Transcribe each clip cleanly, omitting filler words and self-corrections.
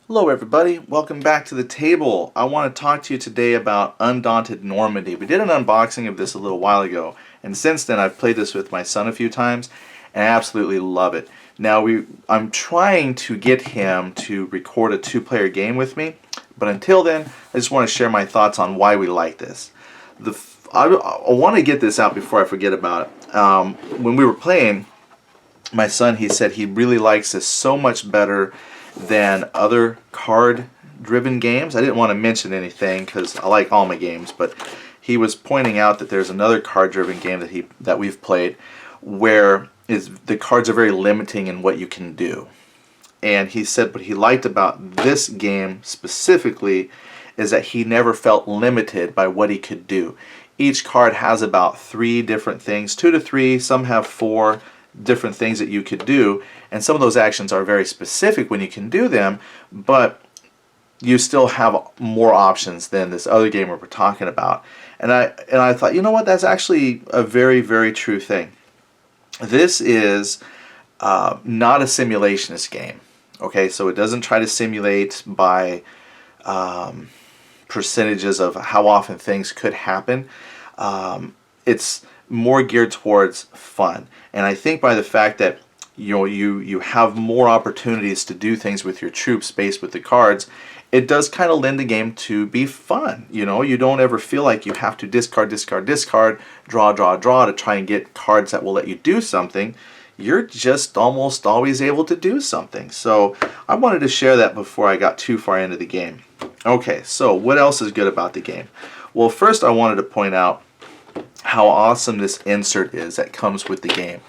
Hello everybody, welcome back to the table. I want to talk to you today about Undaunted Normandy. We did an unboxing of this a little while ago, and since then I've played this with my son a few times, and I absolutely love it. Now I'm trying to get him to record a two-player game with me, but until then, I just want to share my thoughts on why we like this. I want to get this out before I forget about it. When we were playing, my son, he said he really likes this so much better than other card-driven games. I didn't want to mention anything because I like all my games, but he was pointing out that there's another card-driven game that we've played where the cards are very limiting in what you can do. And he said what he liked about this game specifically is that he never felt limited by what he could do. Each card has about 3 different things, 2 to 3, some have 4 different things that you could do, and some of those actions are very specific when you can do them, but you still have more options than this other game we're talking about. And I thought, you know what, that's actually a very, very true thing. This is not a simulationist game. Okay, so it doesn't try to simulate by percentages of how often things could happen. It's more geared towards fun, and I think by the fact that you have more opportunities to do things with your troops based with the cards, it does kind of lend the game to be fun. You don't ever feel like you have to discard, draw to try and get cards that will let you do something. You're just almost always able to do something. So I wanted to share that before I got too far into the game. Okay, so what else is good about the game? Well, first I wanted to point out how awesome this insert is that comes with the game.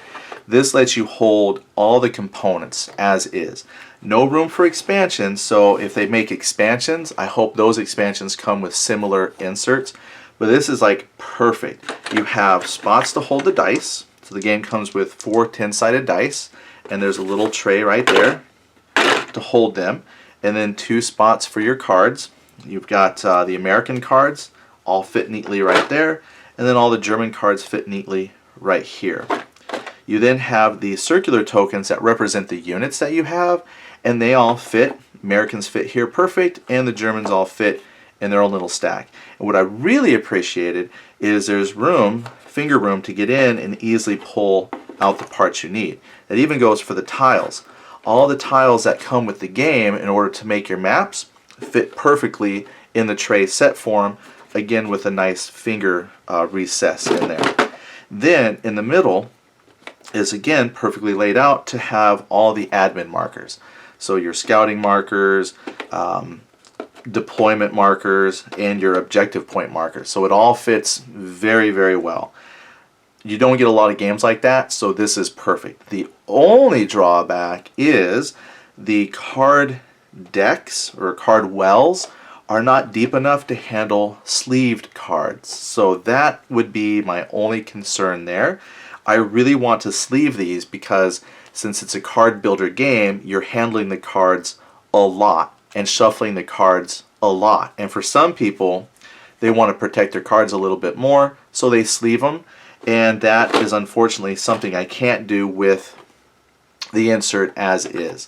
This lets you hold all the components as is. No room for expansions, so if they make expansions, I hope those expansions come with similar inserts. But this is like perfect. You have spots to hold the dice. So the game comes with 4 10-sided dice, and there's a little tray right there to hold them, and then 2 spots for your cards. You've got the American cards all fit neatly right there, and then all the German cards fit neatly right here. You then have the circular tokens that represent the units that you have, and they all fit. Americans fit here perfect, and the Germans all fit in their own little stack. And what I really appreciated is there's finger room to get in and easily pull out the parts you need. That even goes for the tiles. All the tiles that come with the game in order to make your maps fit perfectly in the tray set form, again with a nice finger recess in there. Then in the middle is again perfectly laid out to have all the admin markers. So your scouting markers, deployment markers, and your objective point markers. So it all fits very, very well. You don't get a lot of games like that, so this is perfect. The only drawback is the card decks or card wells are not deep enough to handle sleeved cards. So that would be my only concern there. I really want to sleeve these because since it's a card builder game, you're handling the cards a lot and shuffling the cards a lot. And for some people, they want to protect their cards a little bit more, so they sleeve them. And that is unfortunately something I can't do with the insert as is.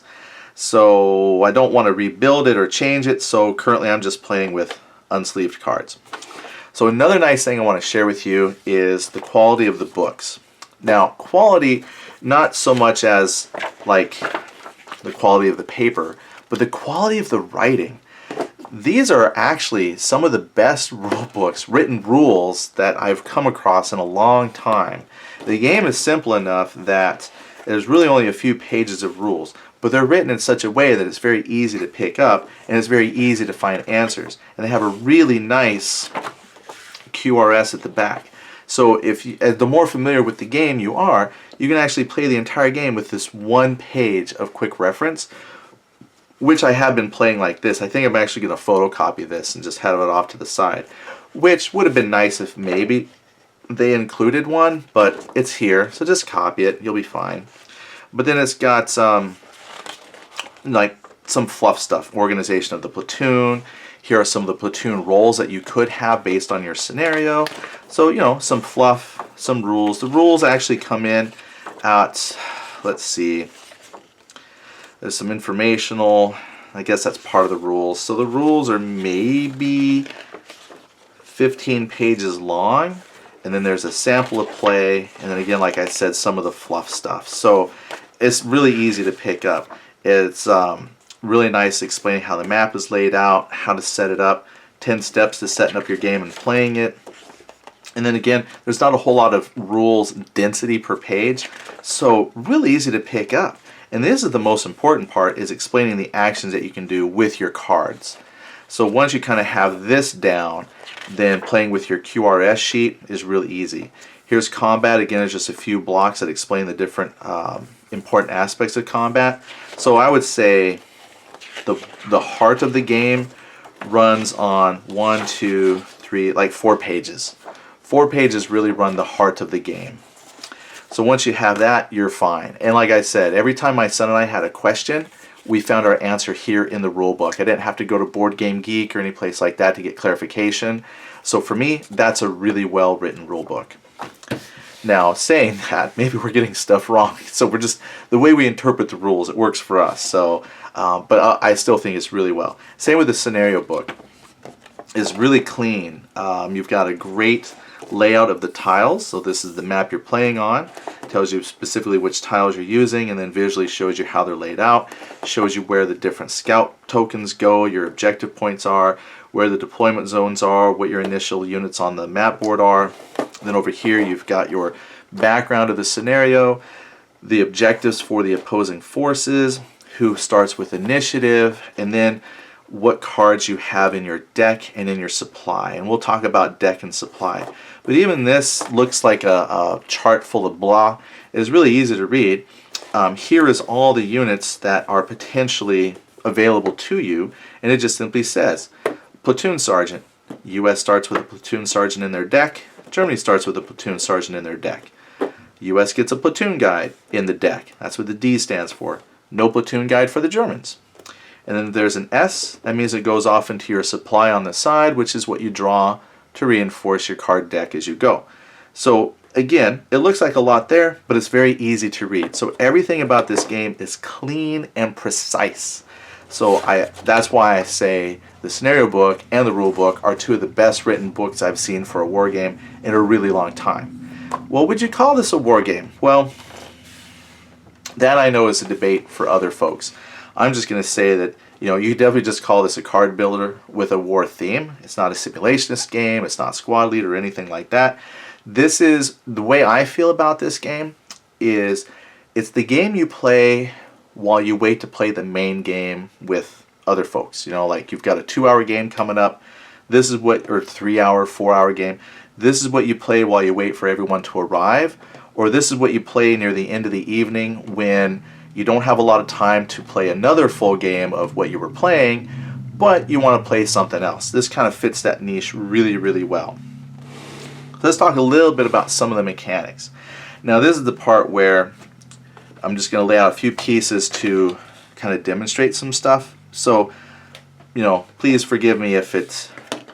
So I don't want to rebuild it or change it, so currently I'm just playing with unsleeved cards. So another nice thing I want to share with you is the quality of the books. Now, quality, not so much as like the quality of the paper, but the quality of the writing. These are actually some of the best rule books, written rules that I've come across in a long time. The game is simple enough that there's really only a few pages of rules, but they're written in such a way that it's very easy to pick up and it's very easy to find answers. And they have a really nice QRS at the back. So the more familiar with the game you are, you can actually play the entire game with this one page of quick reference, which I have been playing like this. I think I'm actually going to photocopy this and just have it off to the side, which would have been nice if maybe they included one, but it's here, so just copy it, you'll be fine. But then it's got like some fluff stuff, organization of the platoon. Here are some of the platoon roles that you could have based on your scenario. So, some fluff, some rules. The rules actually come in at, let's see, there's some informational, I guess that's part of the rules. So the rules are maybe 15 pages long, and then there's a sample of play, and then again, like I said, some of the fluff stuff. So it's really easy to pick up. It's really nice explaining how the map is laid out, how to set it up, 10 steps to setting up your game and playing it. And then again, there's not a whole lot of rules density per page, so really easy to pick up. And this is the most important part, is explaining the actions that you can do with your cards. So once you kind of have this down, then playing with your QRS sheet is really easy. Here's combat. Again, it's just a few blocks that explain the different important aspects of combat. So I would say the heart of the game runs on 1, 2, 3, like 4 pages. 4 pages really run the heart of the game. So once you have that, you're fine. And like I said, every time my son and I had a question, we found our answer here in the rule book. I didn't have to go to Board Game Geek or any place like that to get clarification. So for me, that's a really well written rule book. Now, saying that, maybe we're getting stuff wrong. So we're just, the way we interpret the rules, it works for us. So, but I still think it's really well. Same with the scenario book. It's really clean. You've got a great layout of the tiles. So this is the map you're playing on. It tells you specifically which tiles you're using, and then visually shows you how they're laid out. Shows you where the different scout tokens go, your objective points are, where the deployment zones are, what your initial units on the map board are. Then over here you've got your background of the scenario, the objectives for the opposing forces, who starts with initiative, and then what cards you have in your deck and in your supply. And we'll talk about deck and supply. But even this looks like a chart full of blah. It's really easy to read. Here is all the units that are potentially available to you, and it just simply says platoon sergeant. US starts with a platoon sergeant in their deck. Germany starts with a platoon sergeant in their deck. US gets a platoon guide in the deck. That's what the D stands for. No platoon guide for the Germans. And then there's an S. That means it goes off into your supply on the side, which is what you draw to reinforce your card deck as you go. So again, it looks like a lot there, but it's very easy to read. So everything about this game is clean and precise. So that's why I say the scenario book and the rule book are two of the best written books I've seen for a war game in a really long time. Well, would you call this a war game? Well, that I know is a debate for other folks. I'm just going to say that, you know, you could definitely just call this a card builder with a war theme. It's not a simulationist game. It's not squad leader or anything like that. This is, the way I feel about this game is it's the game you play while you wait to play the main game with other folks. You know, like you've got a 2-hour game coming up. This is what, or 3-hour, 4-hour game. This is what you play while you wait for everyone to arrive. Or this is what you play near the end of the evening when you don't have a lot of time to play another full game of what you were playing, but you want to play something else. This kind of fits that niche really, really well. Let's talk a little bit about some of the mechanics. Now this is the part where I'm just going to lay out a few pieces to kind of demonstrate some stuff. So, you know, please forgive me if it's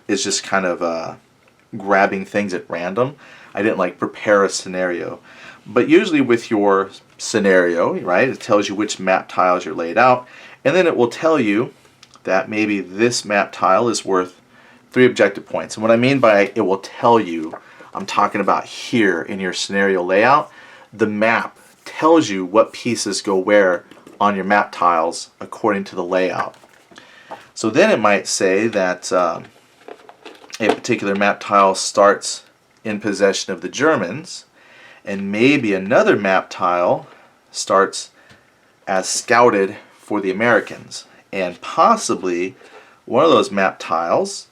just kind of grabbing things at random. I didn't like prepare a scenario. But usually with your scenario, right, it tells you which map tiles you're laid out, and then it will tell you that maybe this map tile is worth 3 objective points. And what I mean by it will tell you, I'm talking about here in your scenario layout, the map tells you what pieces go where on your map tiles according to the layout. So then it might say that a particular map tile starts in possession of the Germans, and maybe another map tile starts as scouted for the Americans. And possibly one of those map tiles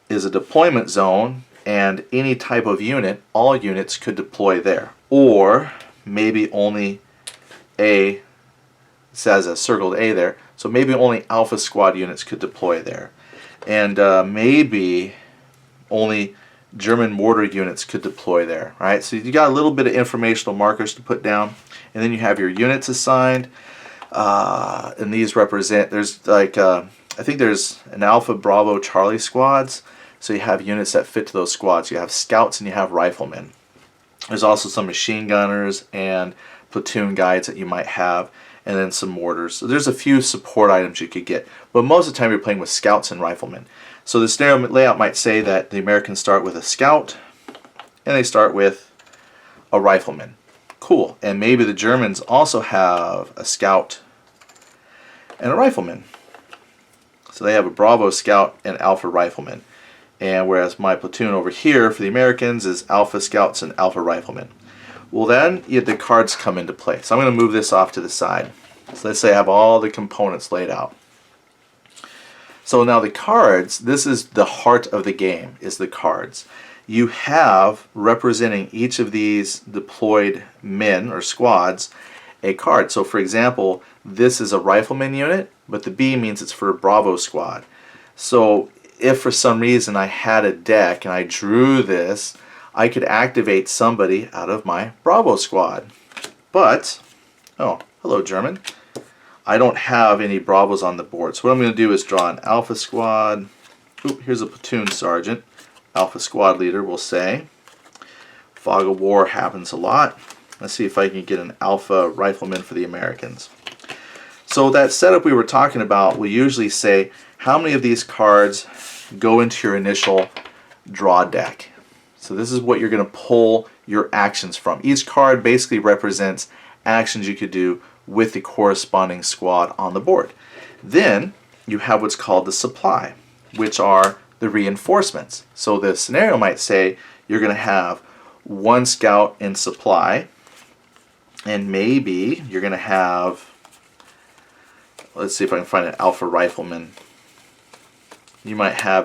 is a deployment zone, and any type of unit, all units could deploy there. Or maybe only it says a circled A there, so maybe only Alpha Squad units could deploy there. And maybe only German mortar units could deploy there, right? So you got a little bit of informational markers to put down, and then you have your units assigned, and these represent, there's like, I think there's an Alpha, Bravo, Charlie squads, so you have units that fit to those squads. You have scouts and you have riflemen. There's also some machine gunners and platoon guides that you might have, and then some mortars. So there's a few support items you could get, but most of the time you're playing with scouts and riflemen. So the scenario layout might say that the Americans start with a scout, and they start with a rifleman. Cool. And maybe the Germans also have a scout and a rifleman. So they have a Bravo scout and Alpha rifleman. And whereas my platoon over here for the Americans is Alpha scouts and Alpha riflemen. Well, then the cards come into play. So I'm going to move this off to the side. So let's say I have all the components laid out. So now the cards, this is the heart of the game, is the cards. You have, representing each of these deployed men or squads, a card. So for example, this is a rifleman unit, but the B means it's for a Bravo squad. So if for some reason I had a deck and I drew this, I could activate somebody out of my Bravo squad. But, oh, hello German. I don't have any Bravos on the board. So what I'm going to do is draw an Alpha squad. Oop, here's a platoon sergeant. Alpha squad leader will say. Fog of war happens a lot. Let's see if I can get an Alpha rifleman for the Americans. So that setup we were talking about will usually say how many of these cards go into your initial draw deck. So this is what you're going to pull your actions from. Each card basically represents actions you could do with the corresponding squad on the board. Then you have what's called the supply, which are the reinforcements. So the scenario might say you're going to have one scout in supply, and maybe you're going to have, let's see if I can find an Alpha rifleman. You might have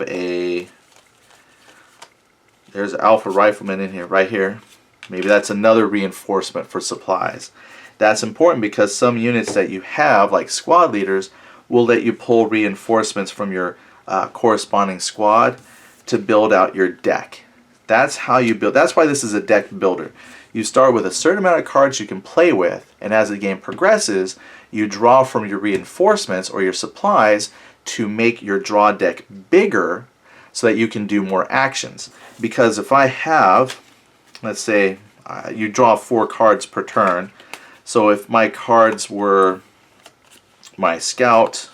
there's Alpha rifleman in here, right here. Maybe that's another reinforcement for supplies. That's important because some units that you have, like squad leaders, will let you pull reinforcements from your corresponding squad to build out your deck. That's how you build. That's why this is a deck builder. You start with a certain amount of cards you can play with, and as the game progresses, you draw from your reinforcements or your supplies to make your draw deck bigger so that you can do more actions. Because if I have, let's say, you draw 4 cards per turn. So if my cards were my scout,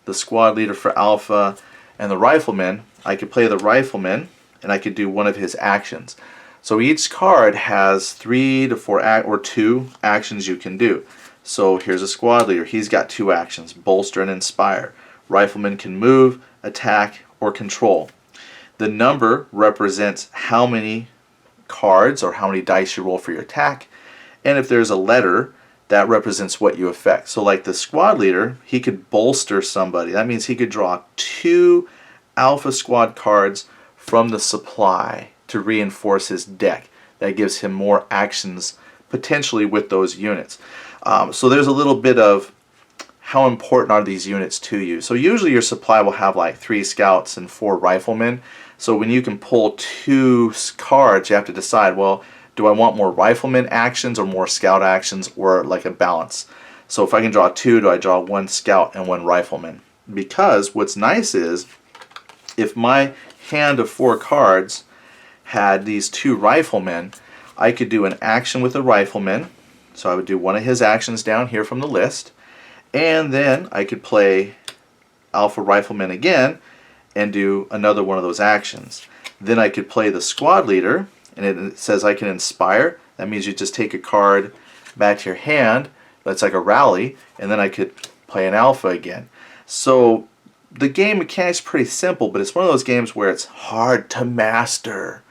the squad leader for Alpha, and the rifleman, I could play the rifleman and I could do one of his actions. So each card has 3 to 4 or 2 actions you can do. So here's a squad leader. He's got 2 actions, bolster and inspire. Rifleman can move, attack, or control. The number represents how many cards or how many dice you roll for your attack. And if there's a letter, that represents what you affect. So like the squad leader, he could bolster somebody. That means he could draw 2 Alpha squad cards from the supply to reinforce his deck. That gives him more actions potentially with those units. So there's a little bit of how important are these units to you. So usually your supply will have like 3 scouts and 4 riflemen. So when you can pull 2 cards, you have to decide, well, do I want more rifleman actions or more scout actions, or like a balance? So if I can draw 2, do I draw 1 scout and 1 rifleman? Because what's nice is if my hand of 4 cards had these 2 riflemen, I could do an action with a rifleman. So I would do one of his actions down here from the list, and then I could play Alpha rifleman again and do another one of those actions. Then I could play the squad leader, and it says I can inspire. That means you just take a card back to your hand. That's like a rally, and then I could play an Alpha again. So the game mechanics is pretty simple, but it's one of those games where it's hard to master.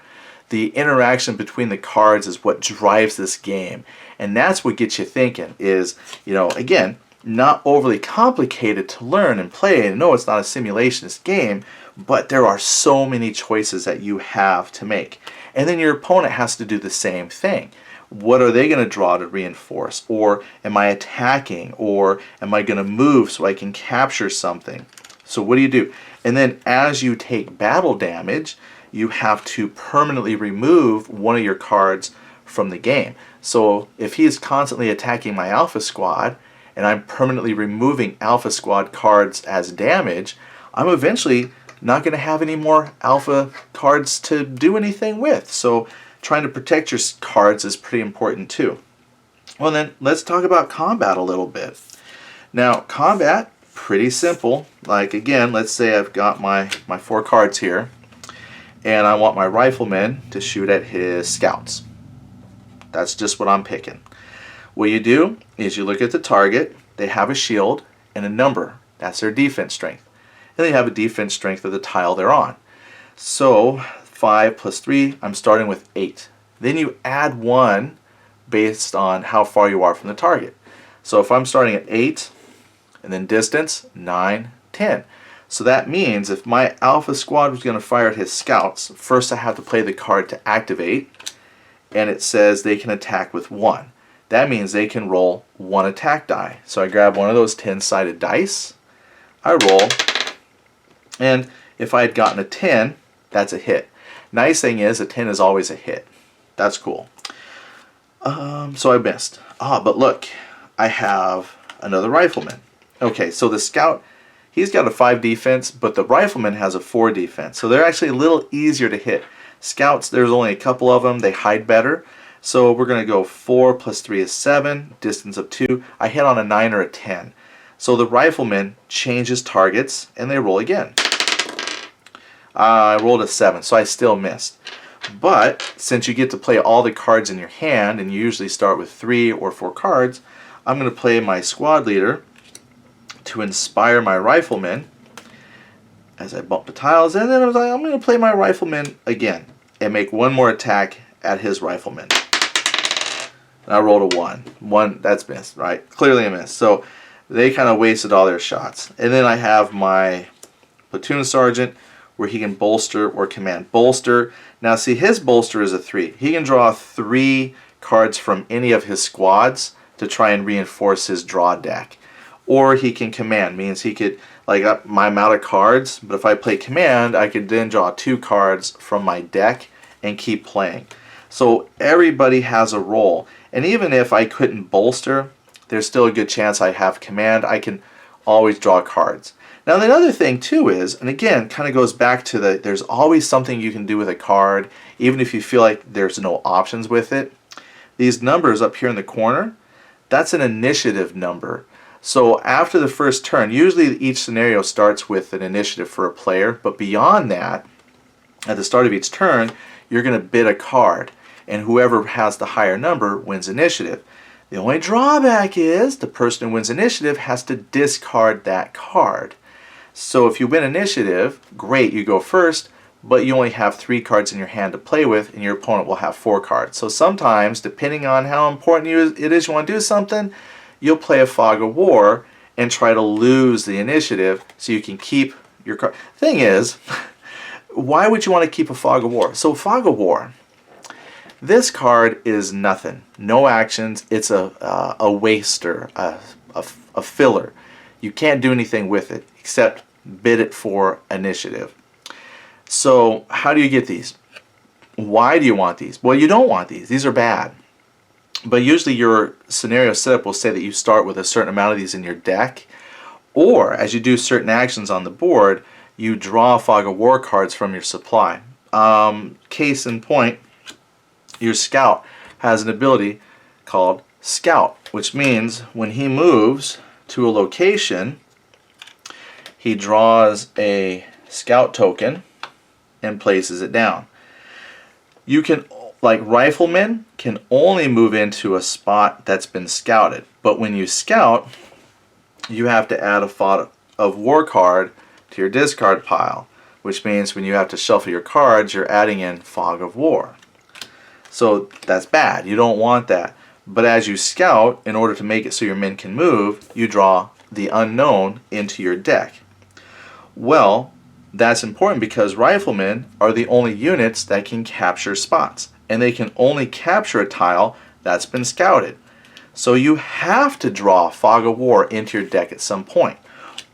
The interaction between the cards is what drives this game, and that's what gets you thinking. Is, again, not overly complicated to learn and play. And no, it's not a simulationist game, but there are so many choices that you have to make. And then your opponent has to do the same thing. What are they going to draw to reinforce? Or am I attacking? Or am I going to move so I can capture something? So what do? And then as you take battle damage, you have to permanently remove one of your cards from the game. So if he is constantly attacking my Alpha squad, and I'm permanently removing Alpha squad cards as damage, I'm eventually not going to have any more Alpha cards to do anything with. So trying to protect your cards is pretty important too. Well then, let's talk about combat a little bit. Now, combat, pretty simple. Like again, let's say I've got my 4 cards here, and I want my rifleman to shoot at his scouts. That's just what I'm picking. What you do is you look at the target, they have a shield and a number. That's their defense strength. And they have a defense strength of the tile they're on. So 5 plus 3, I'm starting with 8. Then you add 1 based on how far you are from the target. So if I'm starting at 8, and then distance, 9, 10. So that means if my alpha squad was going to fire at his scouts, first I have to play the card to activate, and it says they can attack with 1. That means they can roll 1 attack die. So I grab one of those 10-sided dice, I roll, and if I had gotten a 10, that's a hit. Nice thing is, a 10 is always a hit. That's cool. So I missed. But look, I have another rifleman. Okay, so the scout, he's got a 5 defense, but the rifleman has a 4 defense. So they're actually a little easier to hit. Scouts, there's only a couple of them. They hide better. So we're going to go 4 plus 3 is 7, distance of 2. I hit on a 9 or a 10. So the rifleman changes targets, and they roll again. I rolled a 7, so I still missed. But since you get to play all the cards in your hand, and you usually start with 3 or 4 cards, I'm going to play my squad leader to inspire my rifleman as I bump the tiles, and then I was like, I'm going to play my rifleman again and make 1 more attack at his rifleman. And I rolled a 1. That's missed, right? Clearly a miss. So they kind of wasted all their shots. And then I have my platoon sergeant where he can bolster or command. Bolster. Now see, his bolster is a 3. He can draw 3 cards from any of his squads to try and reinforce his draw deck. Or he can command, means he could, like, up my amount of cards, but if I play command, I could then draw 2 cards from my deck and keep playing. So everybody has a role. And even if I couldn't bolster, there's still a good chance I have command. I can always draw cards. Now the other thing too is, and again, kind of goes back to there's always something you can do with a card, even if you feel like there's no options with it. These numbers up here in the corner, that's an initiative number. So after the first turn, usually each scenario starts with an initiative for a player, but beyond that, at the start of each turn, you're going to bid a card, and whoever has the higher number wins initiative. The only drawback is the person who wins initiative has to discard that card. So if you win initiative, great, you go first, but you only have 3 cards in your hand to play with, and your opponent will have 4 cards. So sometimes, depending on how important it is you want to do something, you'll play a Fog of War and try to lose the initiative so you can keep your card. Thing is, why would you want to keep a Fog of War? So Fog of War, this card is nothing. No actions. It's a waster, a filler. You can't do anything with it except bid it for initiative. So how do you get these? Why do you want these? Well, you don't want these. These are bad. But usually your scenario setup will say that you start with a certain amount of these in your deck, or as you do certain actions on the board, you draw Fog of War cards from your supply. Case in point, your scout has an ability called Scout, which means when he moves to a location, he draws a scout token and places it down. You can, like riflemen, can only move into a spot that's been scouted. But when you scout, you have to add a Fog of War card to your discard pile, which means when you have to shuffle your cards, you're adding in Fog of War. So that's bad. You don't want that. But as you scout, in order to make it so your men can move, you draw the unknown into your deck. Well, that's important because riflemen are the only units that can capture spots, and they can only capture a tile that's been scouted. So you have to draw Fog of War into your deck at some point.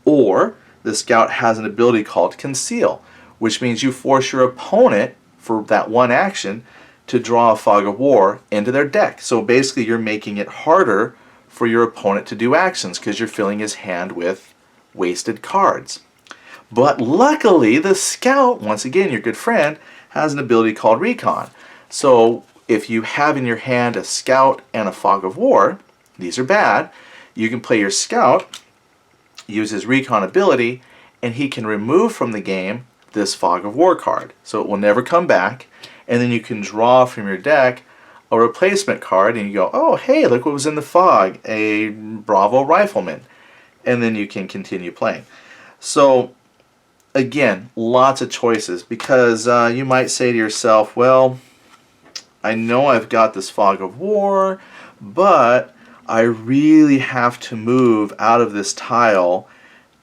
Or the scout has an ability called Conceal, which means you force your opponent for that one action to draw a Fog of War into their deck. So basically you're making it harder for your opponent to do actions because you're filling his hand with wasted cards. But luckily the scout, once again your good friend, has an ability called Recon. So if you have in your hand a scout and a fog of war, these are bad, you can play your scout, use his recon ability, and he can remove from the game this fog of war card. So it will never come back, and then you can draw from your deck a replacement card, and you go, oh hey, look what was in the fog, a Bravo Rifleman. And then you can continue playing. So again, lots of choices, because you might say to yourself, well, I know I've got this fog of war, but I really have to move out of this tile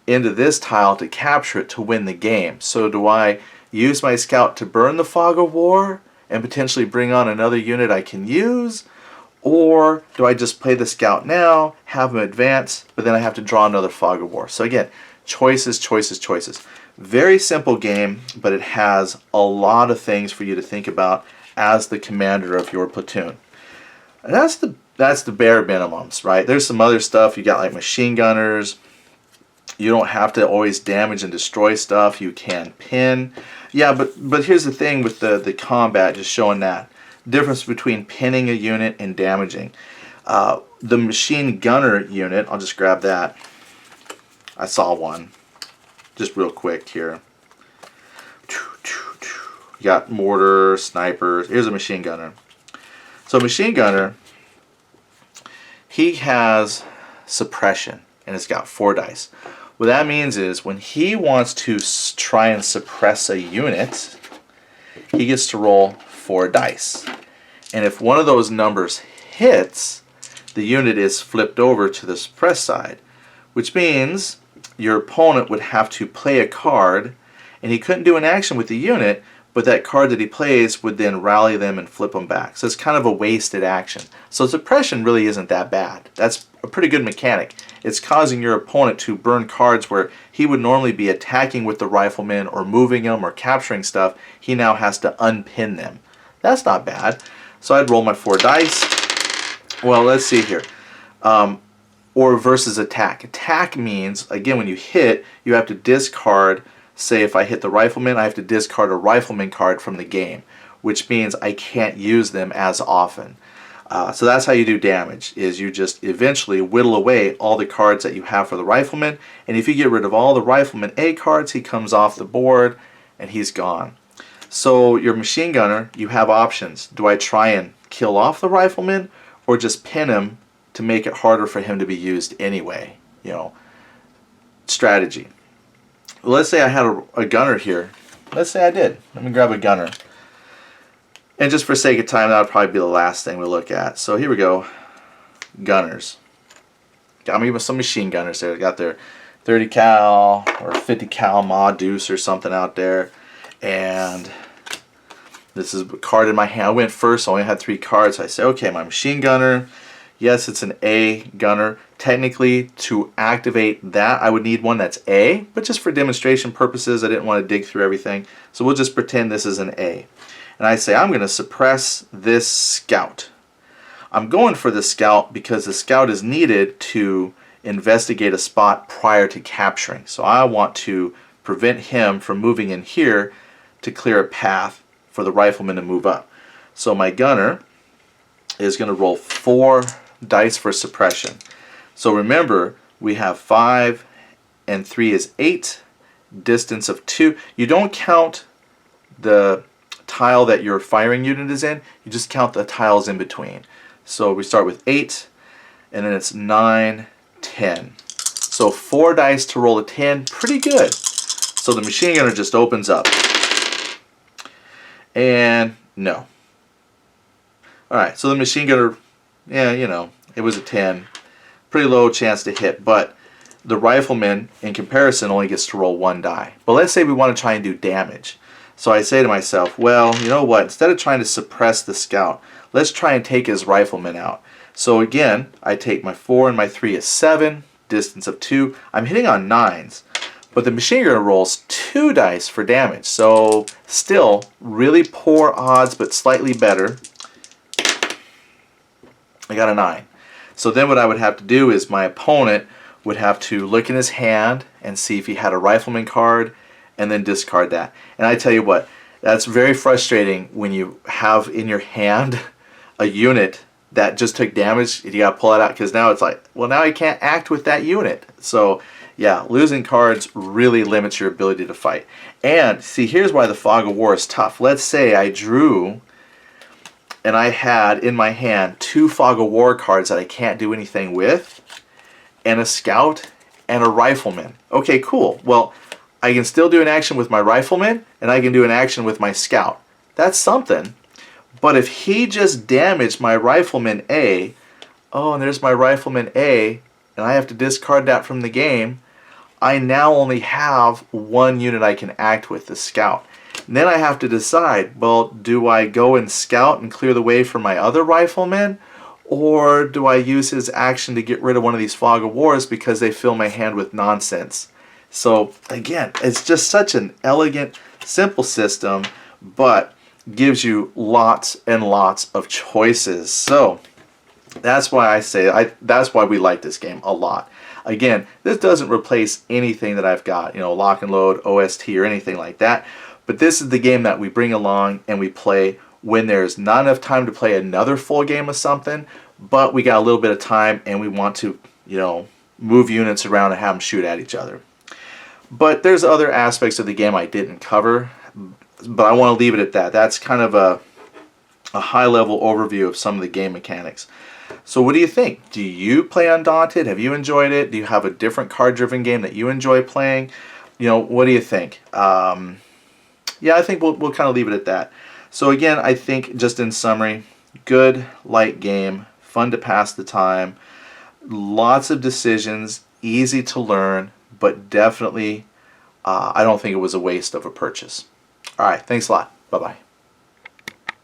into this tile to capture it to win the game. So do I use my scout to burn the fog of war and potentially bring on another unit I can use? Or do I just play the scout now, have him advance, but then I have to draw another fog of war? So again, choices, choices, choices. Very simple game, but it has a lot of things for you to think about as the commander of your platoon. And that's the bare minimums, right? There's some other stuff. You got like machine gunners. You don't have to always damage and destroy stuff. You can pin. Yeah, but here's the thing with the combat, just showing that difference between pinning a unit and damaging. The machine gunner unit, I'll just grab that. I saw one just real quick here. You got mortar, snipers. Here's a machine gunner. So machine gunner, he has suppression, and it's got 4 dice. What that means is when he wants to try and suppress a unit, he gets to roll 4 dice. And if one of those numbers hits, the unit is flipped over to the suppress side, which means your opponent would have to play a card, and he couldn't do an action with the unit, but that card that he plays would then rally them and flip them back. So it's kind of a wasted action. So suppression really isn't that bad. That's a pretty good mechanic. It's causing your opponent to burn cards where he would normally be attacking with the rifleman or moving them or capturing stuff. He now has to unpin them. That's not bad. So I'd roll my 4 dice. Well, let's see here. Or versus attack. Attack means, again, when you hit, you have to discard. Say if I hit the rifleman, I have to discard a rifleman card from the game, which means I can't use them as often. So that's how you do damage, is you just eventually whittle away all the cards that you have for the rifleman, and if you get rid of all the rifleman A cards, he comes off the board and he's gone. So your machine gunner, you have options. Do I try and kill off the rifleman or just pin him to make it harder for him to be used anyway? You know, strategy. Let's say I had a gunner here. Let's say I did. Let me grab a gunner. And just for sake of time, that would probably be the last thing we look at. So here we go. Gunners. Got me with some machine gunners there. Got their 30 cal or 50 cal Ma Deuce or something out there. And this is a card in my hand. I went first, so I only had 3 cards. So I say, okay, my machine gunner. Yes, it's an A gunner. Technically, to activate that, I would need one that's A, but just for demonstration purposes, I didn't want to dig through everything. So we'll just pretend this is an A. And I say, I'm going to suppress this scout. I'm going for the scout because the scout is needed to investigate a spot prior to capturing. So I want to prevent him from moving in here to clear a path for the rifleman to move up. So my gunner is going to roll 4 dice for suppression. So remember, we have 5 and 3 is 8, distance of 2. You don't count the tile that your firing unit is in, you just count the tiles in between. So we start with 8, and then it's 9, 10. So 4 dice to roll a 10, pretty good. So the machine gunner just opens up. And no. Alright, so the machine gunner, yeah, you know, it was a 10. Pretty low chance to hit, but the rifleman, in comparison, only gets to roll 1 die. But let's say we want to try and do damage. So I say to myself, well, you know what, instead of trying to suppress the scout, let's try and take his rifleman out. So again, I take my 4 and my 3 is 7, distance of 2. I'm hitting on 9s, but the machine gunner rolls 2 dice for damage. So still, really poor odds, but slightly better. I got a 9. So then what I would have to do is my opponent would have to look in his hand and see if he had a rifleman card and then discard that. And I tell you what, that's very frustrating when you have in your hand a unit that just took damage, you gotta pull it out, because now it's like, well, now I can't act with that unit. So yeah, losing cards really limits your ability to fight. And see, here's why the Fog of War is tough. Let's say I drew and I had in my hand 2 Fog of War cards that I can't do anything with, and a scout and a rifleman. Okay, cool. Well, I can still do an action with my rifleman, and I can do an action with my scout. That's something. But if he just damaged my rifleman A, oh, and there's my rifleman A, and I have to discard that from the game, I now only have 1 unit I can act with, the scout. And then I have to decide, well, do I go and scout and clear the way for my other rifleman, or do I use his action to get rid of one of these Fog of Wars because they fill my hand with nonsense? So again, it's just such an elegant, simple system, but gives you lots and lots of choices. So that's why I say that's why we like this game a lot. Again, this doesn't replace anything that I've got, lock and load, OST, or anything like that. But this is the game that we bring along and we play when there's not enough time to play another full game of something, but we got a little bit of time and we want to, move units around and have them shoot at each other. But there's other aspects of the game I didn't cover, but I want to leave it at that. That's kind of a high-level overview of some of the game mechanics. So what do you think? Do you play Undaunted? Have you enjoyed it? Do you have a different card-driven game that you enjoy playing? What do you think? Yeah, I think we'll kind of leave it at that. So again, I think just in summary, good, light game, fun to pass the time, lots of decisions, easy to learn, but definitely I don't think it was a waste of a purchase. All right, thanks a lot. Bye-bye.